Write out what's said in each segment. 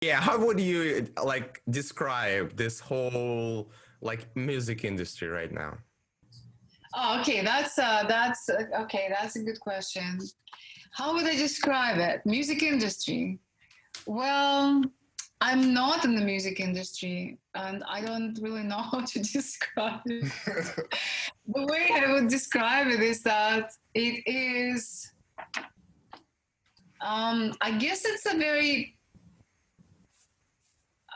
Yeah, how would you like describe this whole like music industry right now? Oh, okay, okay. That's a good question. How would I describe it? Music industry. Well, I'm not in the music industry, and I don't really know how to describe it. The way I would describe it is that it is. I guess it's a very.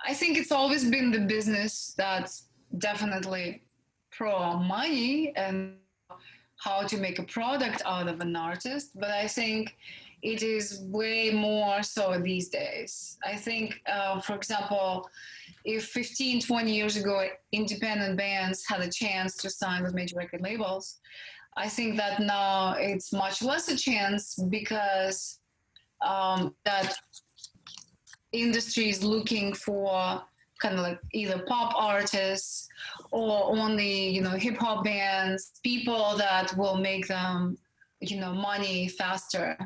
I think it's always been the business that's definitely pro money and how to make a product out of an artist, but I think it is way more so these days. I think, for example, if 15, 20 years ago, independent bands had a chance to sign with major record labels, I think that now it's much less a chance because that industry is looking for kind of like either pop artists or only hip hop bands, people that will make them money faster,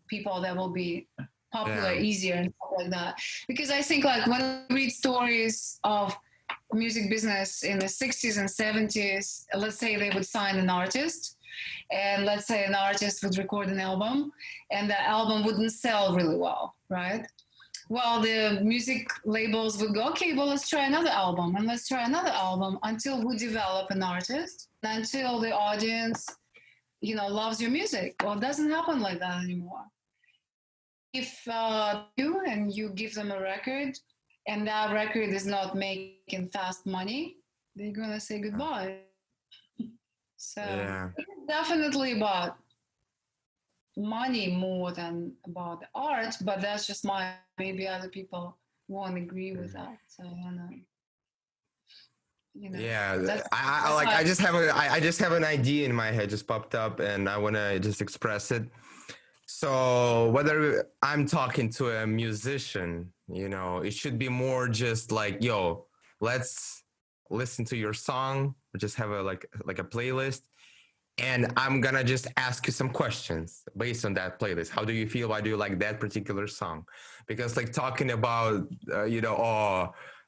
people that will be popular Yeah. easier and stuff like that. Because I think like when we read stories of music business in the 60s and 70s, let's say they would sign an artist, and let's say an artist would record an album and the album wouldn't sell really well, right? Well, the music labels would go, okay, well, let's try another album and let's try another album until we develop an artist, until the audience, loves your music. Well, it doesn't happen like that anymore. If you and you give them a record and that record is not making fast money, they're going to say goodbye. So Yeah. it's definitely about money more than about the art, but that's just my, maybe other people won't agree with that. So I don't know. Yeah, That's I that's like how I, I just have an idea in my head just popped up and I want to just express it. So whether I'm talking to a musician, it should be more just like, yo, let's listen to your song, or just have a like a playlist, and I'm gonna just ask you some questions based on that playlist. How do you feel? Why do you like that particular song? Because like talking about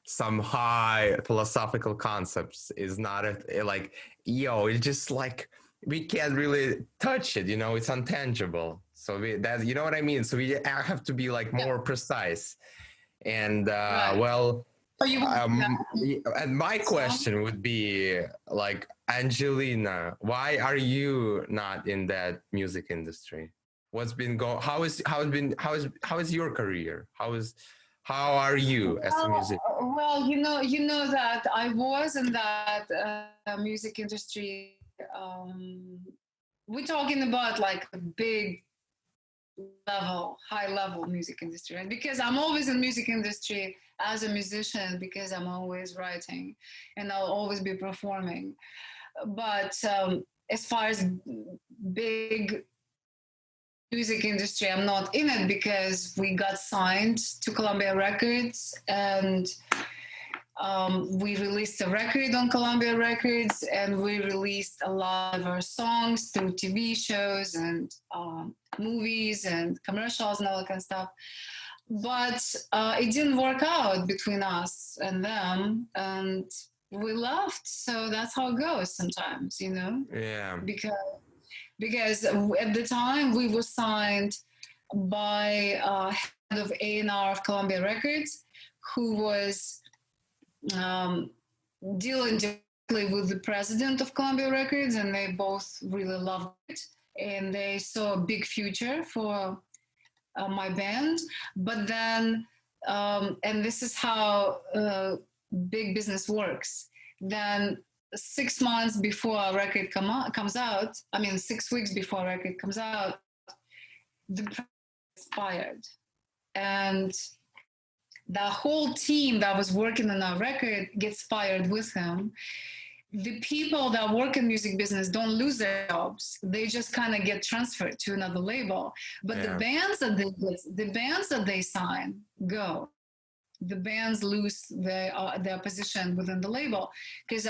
some high philosophical concepts is not like, it's just like we can't really touch it. It's intangible. So that, you know what I mean. So we have to be like yeah, more precise. And right. well, So you would do um, that and my song? question would be like, Angelina, why are you not in that music industry? What's been going? How is your career? How are you as a musician? Well, you know that I was in that music industry. We're talking about like a big level, high level music industry, right? Because I'm always in music industry as a musician because I'm always writing and I'll always be performing. But as far as big music industry, I'm not in it because we got signed to Columbia Records and we released a record on Columbia Records and we released a lot of our songs through TV shows and movies and commercials and all that kind of stuff. But it didn't work out between us and them, and we left. So that's how it goes sometimes, Yeah, because at the time we were signed by head of A&R of Columbia Records, who was um, dealing directly with the president of Columbia Records, and they both really loved it, and they saw a big future for my band. But then, and this is how big business works. Then 6 months before a record comes out, I mean 6 weeks before a record comes out, the president gets fired, and the whole team that was working on our record gets fired with him. The people that work in music business don't lose their jobs, they just kind of get transferred to another label. But yeah, the bands that they sign go, the bands lose their position within the label, because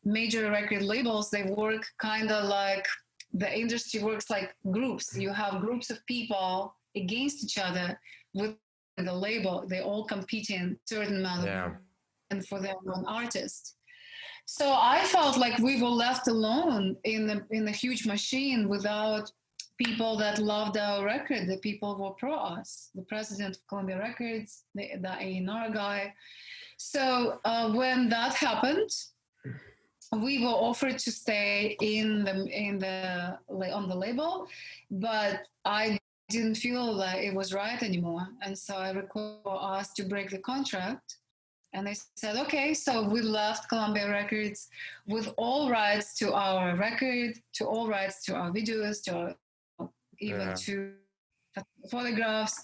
major record labels, they work kind of like the industry works like groups. You have groups of people against each other within the label, they all competing certain amount of Yeah. and for their own artist. So I felt like we were left alone in the huge machine without people that loved our record. The people were pro us. The president of Columbia Records, the A&R guy. So when that happened, we were offered to stay on the label, but I didn't feel that it was right anymore, and so I requested us to break the contract. And they said, okay, so we left Columbia Records with all rights to our record, to all rights to our videos, to our, even to photographs.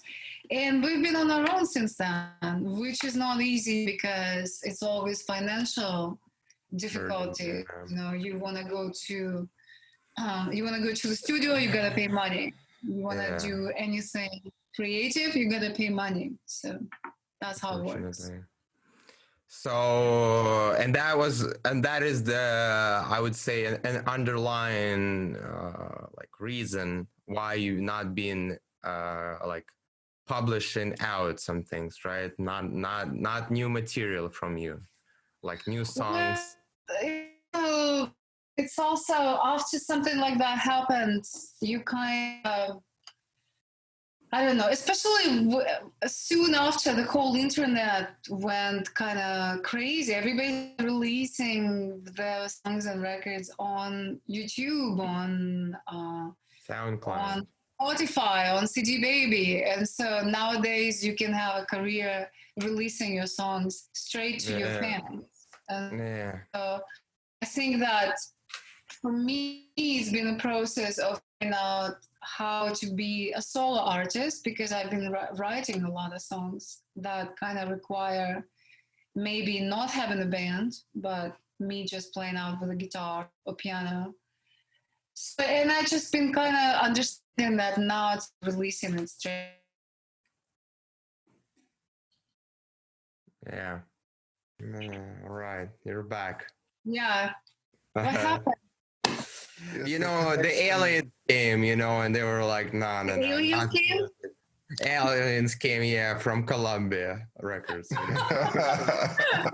And we've been on our own since then, which is not easy because it's always financial difficulty. You know, you want to go to the studio, you gotta pay money. You want to do anything creative, you gotta pay money. So that's how it works. So, and that is the, I would say, an underlying like reason why you not been like publishing out some things, right? Not new material from you, like new songs. Well, it's also after something like that happens, you kind of, I don't know, especially soon after the whole internet went kind of crazy. Everybody releasing their songs and records on YouTube, on SoundCloud, on Spotify, on CD Baby, and so nowadays you can have a career releasing your songs straight to your fans. And so I think that for me, it's been a process of figuring out how to be a solo artist, because I've been writing a lot of songs that kind of require maybe not having a band, but me just playing out with a guitar or piano. So, and I've just been kind of understanding that now it's releasing it straight. Yeah. All right, you're back. Yeah. What happened? You know, the aliens came, you know, and they were like, no. Aliens came? Aliens came, yeah, from Columbia Records. You know?